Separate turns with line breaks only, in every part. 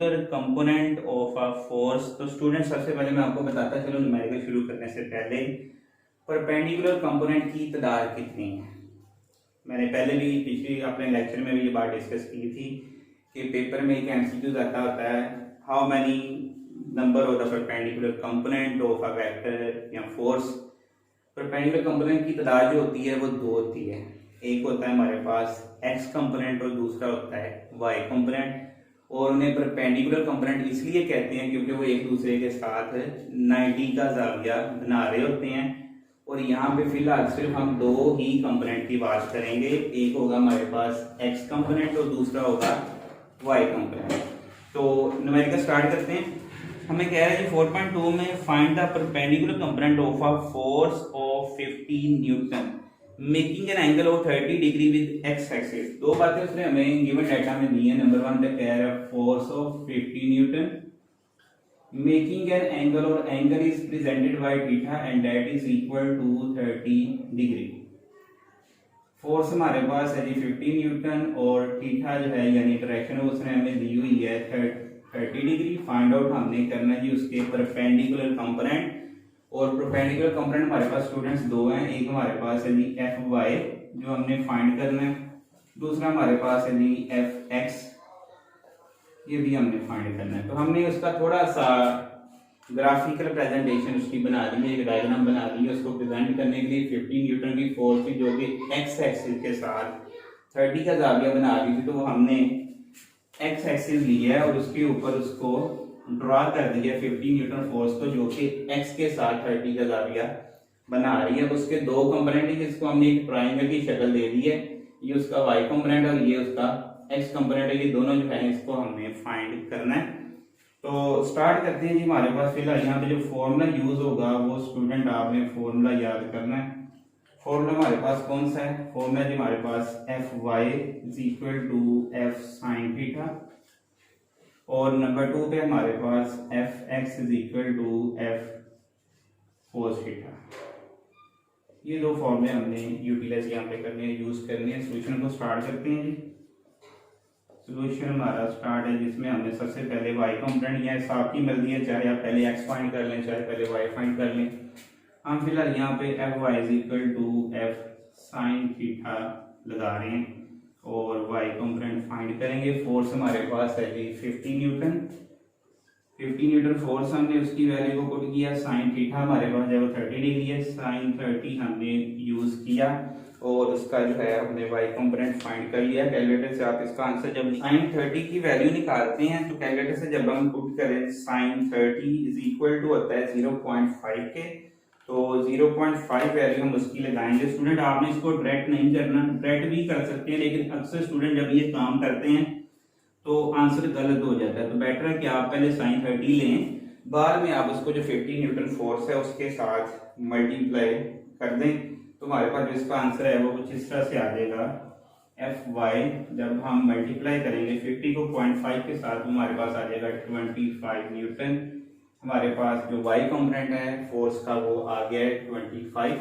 Component of a force. तो student सबसे पहले मैं आपको बताता चलूँ न्यूमेरिकल शुरू करने से पहले परपेंडिकुलर कंपोनेंट की तादाद कितनी है। मैंने पहले भी पिछली अपने लेक्चर में भी ये बात डिस्कस की थी कि पेपर में एक एमसीक्यूज आता होता है, how many number of the perpendicular component of a vector या फोर्स। परपेंडिकुलर कंपोनेंट की तादाद जो होती है वो दो होती है, एक होता है हमारे पास एक्स कंपोनेंट और दूसरा होता है वाई कंपोनेंट। और उन्हें परपेंडिकुलर कंपोनेंट इसलिए कहते हैं क्योंकि वो एक दूसरे के साथ 90 का जाविया बना रहे होते हैं। और यहाँ पे फिलहाल सिर्फ हम दो ही कंपोनेंट की बात करेंगे, एक होगा हमारे पास एक्स कंपोनेंट और दूसरा होगा वाई कंपोनेंट। तो न्यूमेरिकल स्टार्ट करते हैं। हमें कह रहा है 4.2 में find the perpendicular component of a force of 50 newton making an angle of 30 degree with x axis. दो बातें उसने हमें गिवन डाटा में दी है। नंबर वन पे कह रहा है force of 50 newton making an angle, और angle is presented by theta and that is equal to 30 degree. Force हमारे पास है जी 50 न्यूटन और थीटा जो है यानी डायरेक्शन उसने हमें दी हुई है 30 डिग्री। फाइंड आउट हमने करना है जी उसके परपेंडिकुलर कंपोनेंट। और परपेंडिकुलर कंपोनेंट हमारे पास स्टूडेंट्स दो हैं, एक हमारे पास है जी एफ वाई जो हमने फाइंड करना है, दूसरा हमारे पास है जी एफ एक्स, ये भी हमने फाइंड करना है। तो हमने उसका थोड़ा सा ग्राफिकल प्रेजेंटेशन उसकी बना दी है, एक डायग्राम बना दी है उसको प्रेजेंट करने के लिए। 50 न्यूटन की फोर्स थी जो कि एक्स एक्सिस के साथ 30 का जाविया बना रही थी, तो वो हमने एक्स एक्सिस लिया है और उसके ऊपर उसको ड्रा कर दिया 50 न्यूटन फोर्स को जो कि एक्स के साथ 30 का जाविया बना रही है। उसके दो कंपोनेंट है जिसको हमने एक ट्रायंगल की शक्ल दे दी है, ये उसका वाई कंपोनेंट और ये उसका एक्स कंपोनेंट है। ये दोनों जो है इसको हमने फाइंड करना है। तो स्टार्ट करते हैं जी। हमारे पास फिलहाल यहाँ पे जो फॉर्मूला यूज होगा वो स्टूडेंट आपने फॉर्मूला याद करना है। फॉर्मूला हमारे पास कौन सा है? फॉर्मूला जी हमारे पास F Y is equal to F sine theta, और नंबर टू पे हमारे पास F X is equal to F cos theta. ये दो फॉर्मूले हमने यूटिलाइज यहाँ पे करने हैं, यूज करने हैं। सोल्यूशन को स्टार्ट करते हैं जी। सोल्यूशन हमारा स्टार्ट है जिसमें हमने सबसे पहले वाई कंपोनेंट या हिसाब की मर्जी है, चाहे आप पहले एक्स फाइंड कर लें चाहे पहले वाई फाइंड कर लें। हम फिलहाल यहाँ पे F Y is equal to F sine theta लगा रहे हैं और वाई कंपोनेंट फाइंड करेंगे। फोर्स हमारे पास है जी 50 न्यूटन। 50 न्यूटन फोर्स हमने उसकी वैल्यू को पुट किया, साइन थीटा हमारे पास है वो 30 डिग्री है, साइन 30 हमने यूज किया और उसका जो है हमने वाई कंपोनेंट फाइंड कर लिया। कैलकुलेटर से आप इसका आंसर जब साइन 30 की वैल्यू निकालते हैं तो कैलकुलेटर से जब हम पुट करें साइन 30 इज इक्वल टू होता है 0.5 के, तो 0.5 वैल्यू हम उसकी लगाएंगे। स्टूडेंट आपने इसको डायरेक्ट नहीं करना, डायरेक्ट भी कर सकते हैं, लेकिन अक्सर स्टूडेंट जब ये काम करते हैं तो आंसर गलत हो जाता है। तो बेटर है कि आप पहले साइन 30 लें, बाद में आप उसको जो 50 न्यूटन फोर्स है उसके साथ मल्टीप्लाई कर दें। तो हमारे पास जो इसका आंसर है वो कुछ इस तरह से आ जाएगा। एफ वाई जब हम मल्टीप्लाई करेंगे 50 को 0.5 के साथ तो हमारे पास आ जाएगा 25 न्यूटन। हमारे पास जो वाई कंपोनेंट है फोर्स का वो आ गया है 25।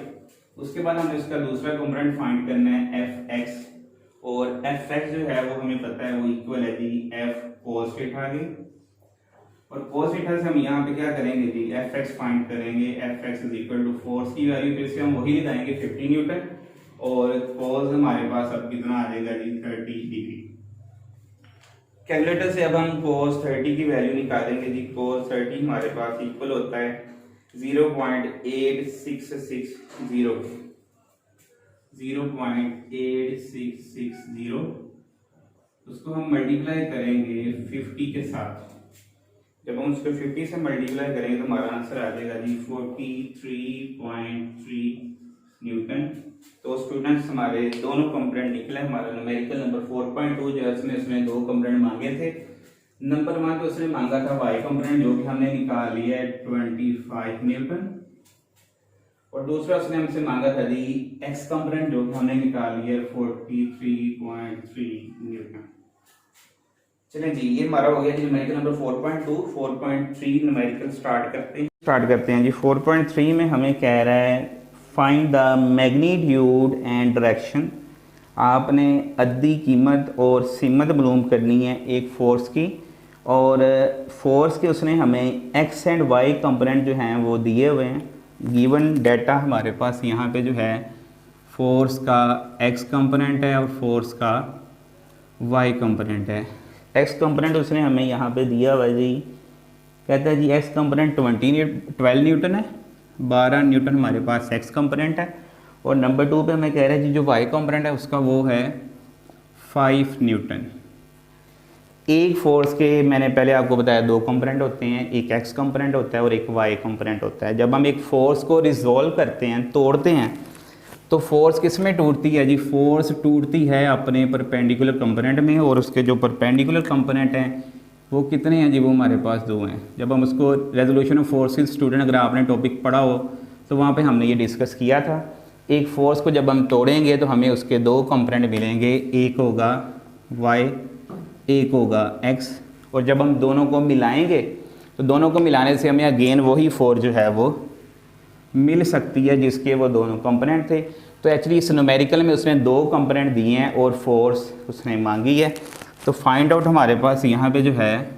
उसके बाद हमें इसका दूसरा कंपोनेंट फाइंड करना है एफ एक्स, और एफ एक्स जो है वो हमें पता है वो इक्वल है जी एफ कोस थीटा के। और कोस थीटा से हम यहाँ पे क्या करेंगे जी एफ एक्स फाइंड करेंगे। F X is equal to force की वैल्यू फिर से हम वही लगाएंगे 50 न्यूटन, और कोस हमारे पास अब कितना आ जाएगा जी 30 डिग्री। कैलकुलेटर से अब हम cos 30 की वैल्यू निकालेंगे जी। cos 30 हमारे पास इक्वल होता है 0.8660 उसको हम मल्टीप्लाई करेंगे 50 के साथ। जब हम उसको 50 से मल्टीप्लाई करेंगे तो हमारा आंसर आ जाएगा जी 43.3 न्यूटन। तो स्टूडेंट्स हमारे दोनों कंपोनेंट निकले। हमारा न्यूमेरिकल नंबर 4.2 जो है उसमें दो कंपोनेंट मांगे थे। नंबर 1 तो उसने मांगा था वाई कंपोनेंट जो कि हमने निकाल लिया है 25 न्यूटन, और दूसरा उसने हमसे मांगा था जी एक्स कंपोनेंट जो कि हमने निकाल लिया है 43.3 न्यूटन। चलें जी, ये हमारा हो गया जी न्यूमेरिकल नंबर 4.2। 4.3 न्यूमेरिकल स्टार्ट करते हैं जी। 4.3 में हमें कह रहा है find the magnitude and direction. आपने अद्दी कीमत और सिमत मालूम करनी है एक फोर्स की, और फोर्स के उसने हमें एक्स एंड वाई कंपोनेंट जो हैं वो दिए हुए हैं। गिवन डाटा हमारे पास यहाँ पे जो है फोर्स का एक्स कंपोनेंट है और फोर्स का वाई कंपोनेंट है। एक्स कंपोनेंट उसने हमें यहाँ पे दिया हुआ जी, कहता है जी एक्स कंपोनेंट 12 न्यूटन है, 12 न्यूटन हमारे पास एक्स कंपोनेंट है। और नंबर 2 पे हमें कह रहा है जी जो वाई कंपोनेंट है उसका वो है 5 न्यूटन। एक फोर्स के मैंने पहले आपको बताया 2 कंपोनेंट होते हैं, एक एक्स कंपोनेंट होता है और एक वाई कंपोनेंट होता है। जब हम एक फोर्स को रिजॉल्व करते हैं, तोड़ते हैं, तो फोर्स किस में टूटती है जी? फोर्स टूटती है अपने परपेंडिकुलर कंपोनेंट में, और उसके जो परपेंडिकुलर कंपोनेंट हैं वो कितने हैं जी? वो हमारे पास 2 हैं। जब हम उसको रेजोल्यूशन ऑफ फोर्सेस, स्टूडेंट अगर आपने टॉपिक पढ़ा हो तो वहाँ पे हमने ये डिस्कस किया था। एक फोर्स को जब हम तोड़ेंगे तो हमें उसके 2 कंपोनेंट मिलेंगे, एक होगा वाई, एक होगा एक्स। और जब हम दोनों को मिलाएंगे तो दोनों को मिलाने से हमें अगेन वही फोर्स जो है वो मिल सकती है जिसके वो दोनों कंपोनेंट थे। तो एक्चुअली इस न्यूमेरिकल में उसने 2 कंपोनेंट दिए हैं और फोर्स उसने मांगी है। तो फाइंड आउट हमारे पास यहाँ पे जो है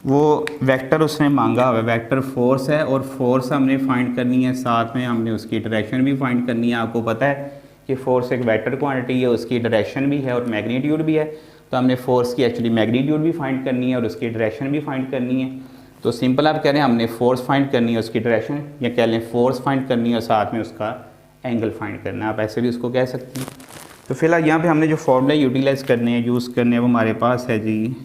वो वेक्टर उसने मांगा हुआ है, वेक्टर फोर्स है, और फोर्स हमने फाइंड करनी है, साथ में हमने उसकी डायरेक्शन भी फाइंड करनी है। आपको पता है कि फोर्स एक वेक्टर क्वांटिटी है, उसकी डायरेक्शन भी है और मैग्नीट्यूड भी है। तो हमने फोर्स की एक्चुअली मैग्नीट्यूड भी फाइंड करनी है और उसकी डायरेक्शन भी फाइंड करनी है। तो सिंपल आप कह रहे हैं हमने फोर्स फाइंड करनी है, उसकी डायरेक्शन, या कह लें फोर्स फाइंड करनी है और साथ में उसका एंगल फाइंड करना है, आप ऐसे भी उसको कह सकते हैं। तो फिलहाल यहाँ पे हमने जो फॉर्मूला यूटिलाइज़ करने हैं, यूज़ करने हैं, वो हमारे पास है जी।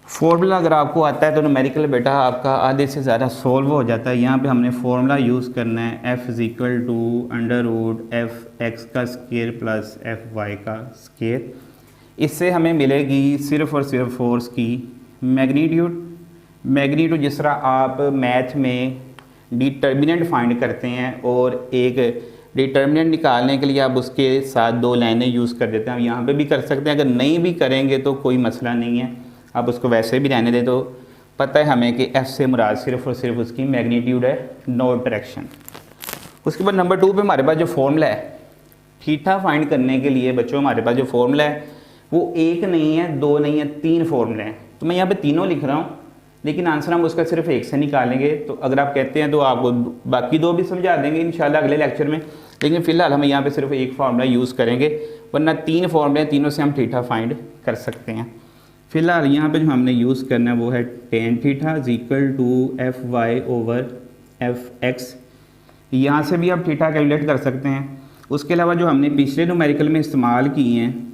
फॉर्मूला अगर आपको आता है तो न्यूमेरिकल बेटा आपका आधे से ज़्यादा सोल्व हो जाता है। यहाँ पे हमने फॉर्मूला यूज़ करना है f=√f(x) का स्केयर प्लस f(y) का स्केयर। इससे हमें मिलेगी सिर्फ और सिर्फ फोर्स की मैग्नीट्यूड। मैग्नीट्यूड जिस तरह आप मैथ में डिटर्मिनेंट फाइंड करते हैं और एक डिटर्मिनेंट निकालने के लिए आप उसके साथ 2 लाइनें यूज़ कर देते हैं, आप यहाँ पे भी कर सकते हैं। अगर नहीं भी करेंगे तो कोई मसला नहीं है, आप उसको वैसे भी रहने दें। तो पता है हमें कि f से मुराद सिर्फ और सिर्फ उसकी मैग्नीट्यूड है, नो डायरेक्शन। उसके बाद नंबर 2 पे हमारे पास जो फॉर्मूला है थीटा फाइंड करने के लिए बच्चों, हमारे पास जो फॉर्मूला है वो 1 नहीं है, 2 नहीं है, 3 फॉर्मूले हैं। तो मैं यहाँ पे तीनों लिख रहा हूँ, लेकिन आंसर हम उसका सिर्फ 1 से निकालेंगे। तो अगर आप कहते हैं तो आपको बाकी 2 भी समझा देंगे इंशाल्लाह अगले लेक्चर में, लेकिन फ़िलहाल हम यहाँ पे सिर्फ 1 फार्मूला यूज़ करेंगे, वरना 3 फार्मूले हैं, तीनों से हम थीटा फाइंड कर सकते हैं। फ़िलहाल यहाँ पे जो हमने यूज़ करना है वो है tan थीटा =fy/fx। यहाँ से भी आप थीटा कैलकुलेट कर सकते हैं। उसके अलावा जो हमने पिछले न्यूमेरिकल में इस्तेमाल किए हैं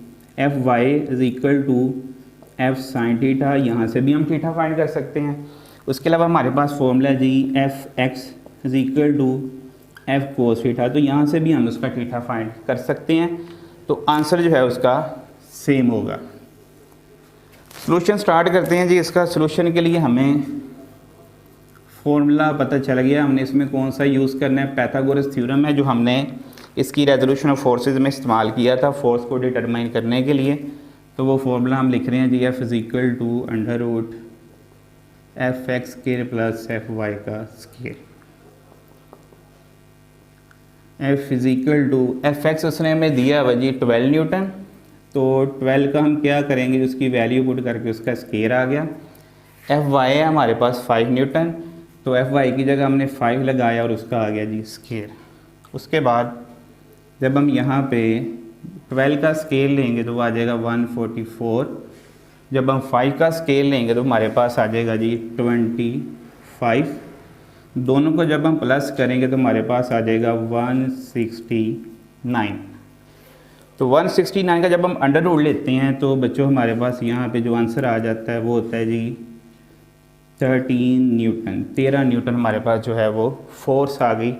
fy=f sin थीटा, यहाँ से भी हम थीटा फाइंड कर सकते हैं। उसके अलावा हमारे पास फॉर्मूला है जी fx=f cos थीटा, तो यहाँ से भी हम उसका थीटा फाइंड कर सकते हैं। तो आंसर जो है उसका सेम होगा। सॉल्यूशन स्टार्ट करते हैं जी। इसका सॉल्यूशन के लिए हमें फॉर्मूला पता चल गया, हमने इसमें कौन सा यूज़ करना है, पाइथागोरस थ्योरम है जो हमने इसकी रेजोल्यूशन ऑफ फोर्सेस में इस्तेमाल किया था फोर्स को डिटरमाइन करने के लिए। तो वो फॉर्मूला हम लिख रहे हैं जी f=√f(x) स्केयर प्लस f(y) का स्केयर। f(x) उसने हमें दिया हुआ जी 12 न्यूटन। तो 12 का हम क्या करेंगे, उसकी वैल्यू पुट करके उसका स्केयर आ गया। fy है हमारे पास 5 न्यूटन, तो fy की जगह हमने 5 लगाया और उसका आ गया जी स्केयर। उसके बाद जब हम यहाँ पे 12 का स्केल लेंगे तो वो आ जाएगा 144। जब हम 5 का स्केल लेंगे तो हमारे पास आ जाएगा जी 25। दोनों को जब हम प्लस करेंगे तो हमारे पास आ जाएगा 169। तो 169 का जब हम अंडर रूट लेते हैं तो बच्चों हमारे पास यहाँ पे जो आंसर आ जाता है वो होता है जी 13 न्यूटन। 13 न्यूटन हमारे पास जो है वो फोर्स आ गई।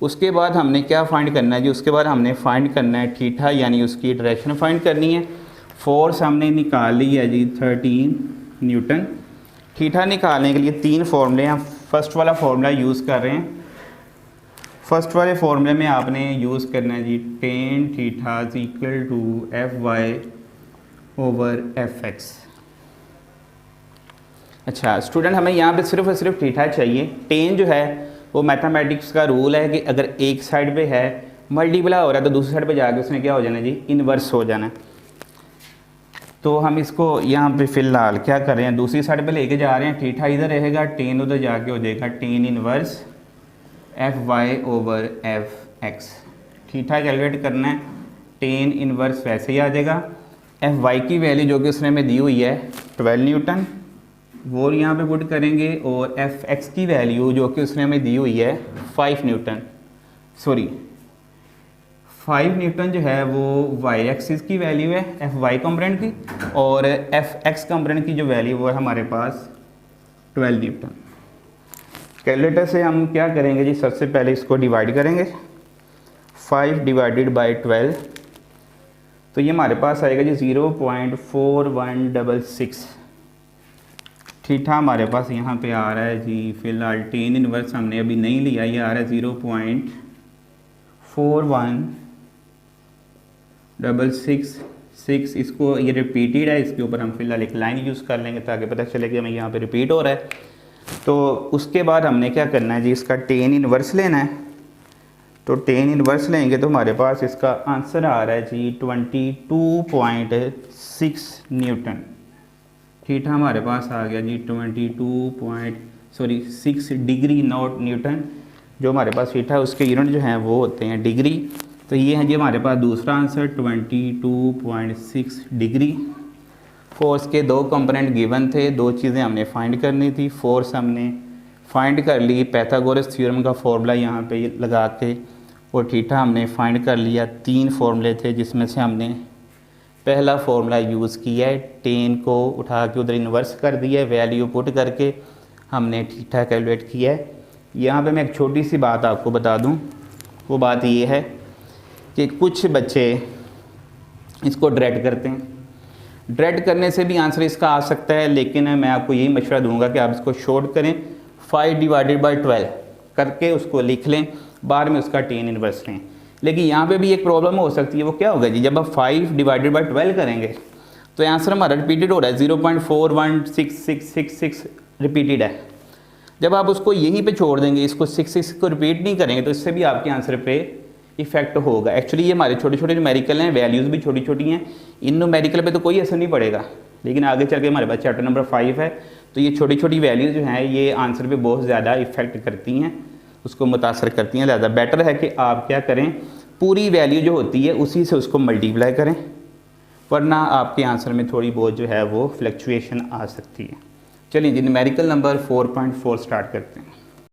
उसके बाद हमने क्या फाइंड करना है जी, उसके बाद हमने फाइंड करना है थीटा, यानी उसकी डायरेक्शन फाइंड करनी है। फोर्स हमने निकाल ली है जी 13 न्यूटन। थीटा निकालने के लिए 3 फॉर्मूले हैं। फर्स्ट वाला फार्मूला यूज़ कर रहे हैं। फर्स्ट वाले फॉर्मूले में आपने यूज़ करना है जी tan थीटा =fy/fx। अच्छा स्टूडेंट, हमें यहाँ पे सिर्फ और सिर्फ थीटा चाहिए। tan जो है वो मैथमेटिक्स का रूल है कि अगर एक साइड पे है मल्टीप्लाई हो रहा है तो दूसरी साइड पे जाके उसने क्या हो जाना जी, इन्वर्स हो जाना है। तो हम इसको यहाँ पे फ़िलहाल क्या कर रहे हैं, दूसरी साइड पे लेके जा रहे हैं। थीटा इधर रहेगा, टेन उधर जाके हो जाएगा tan inverse F Y over F X. Theta calculate करना है, टेन इन्वर्स वैसे ही आ जाएगा। एफ वाई की वैल्यू जो कि उसने हमें दी हुई है 12 न्यूटन, वो यहाँ पे पुट करेंगे। और एफ एक्स की वैल्यू जो कि उसने हमें दी हुई है 5 न्यूटन, सॉरी 5 न्यूटन जो है वो वाई एक्सिस की वैल्यू है एफ वाई कंपोनेंट की, और एफ एक्स कंपोनेंट की जो वैल्यू वो है हमारे पास 12 न्यूटन। कैलकुलेटर से हम क्या करेंगे जी, सबसे पहले इसको डिवाइड करेंगे, 5 डिवाइडेड बाई 12, तो ये हमारे पास आएगा जी 0.4166। थीटा हमारे पास यहाँ पे आ रहा है जी, फिलहाल टेन इनवर्स हमने अभी नहीं लिया, ये आ रहा है 0.4166। इसको ये रिपीटेड है, इसके ऊपर हम फिलहाल एक लाइन यूज़ कर लेंगे ताकि पता चले कि हमें यहाँ पे रिपीट हो रहा है। तो उसके बाद हमने क्या करना है जी, इसका टेन इनवर्स लेना है। तो टेन इनवर्स लेंगे तो हमारे पास इसका आंसर आ रहा है जी 22.6 न्यूटन। थीटा हमारे पास आ गया जी 6 डिग्री नॉट न्यूटन। जो हमारे पास थीटा है उसके यूनिट जो हैं वो होते हैं डिग्री। तो ये है जी हमारे पास दूसरा आंसर 22.6 डिग्री। फोर्स के दो कंपोनेंट गिवन थे, दो चीज़ें हमने फाइंड करनी थी। फोर्स हमने फाइंड कर ली पाइथागोरस थ्योरम का फॉर्मूला यहाँ पे लगा के, और थीटा हमने फाइंड कर लिया। तीन फार्मूले थे जिसमें से हमने पहला फार्मूला यूज़ किया है, टेन को उठा के उधर इन्वर्स कर दिया है, वैल्यू पुट करके हमने थीटा कैलकुलेट किया है। यहाँ पे मैं एक छोटी सी बात आपको बता दूँ, वो बात ये है कि कुछ बच्चे इसको ड्रेड करते हैं। ड्रेड करने से भी आंसर इसका आ सकता है, लेकिन मैं आपको यही मशवरा दूंगा कि आप इसको शॉर्ट करें, 5 डिवाइडेड बाई 12 करके उसको लिख लें, बाद में उसका टेन इनवर्स लें। लेकिन यहाँ पे भी एक प्रॉब्लम हो सकती है, वो क्या होगा जी, जब आप 5 डिवाइडेड बाई 12 करेंगे तो आंसर हमारा रिपीटेड हो रहा है, 0.416666 रिपीटेड है। जब आप उसको यहीं पे छोड़ देंगे, इसको 6 को रिपीट नहीं करेंगे, तो इससे भी आपके आंसर पे इफेक्ट होगा। एक्चुअली ये हमारे छोटे छोटे न्यूमेरिकल हैं, वैल्यूज़ भी छोटी छोटी हैं, इन न्यूमेरिकल पे तो कोई असर नहीं पड़ेगा, लेकिन आगे चल के हमारे पास चैप्टर नंबर 5 है, तो ये छोटी छोटी वैल्यूज़ जो हैं ये आंसर पे बहुत ज़्यादा इफेक्ट करती हैं, उसको मुतासर करती हैं। ज़्यादा बेटर है कि आप क्या करें, पूरी वैल्यू जो होती है उसी से उसको मल्टीप्लाई करें, वरना आपके आंसर में थोड़ी बहुत जो है वो फ्लक्चुएशन आ सकती है। चलिए जी, न्यूमेरिकल नंबर 4.4 स्टार्ट करते हैं।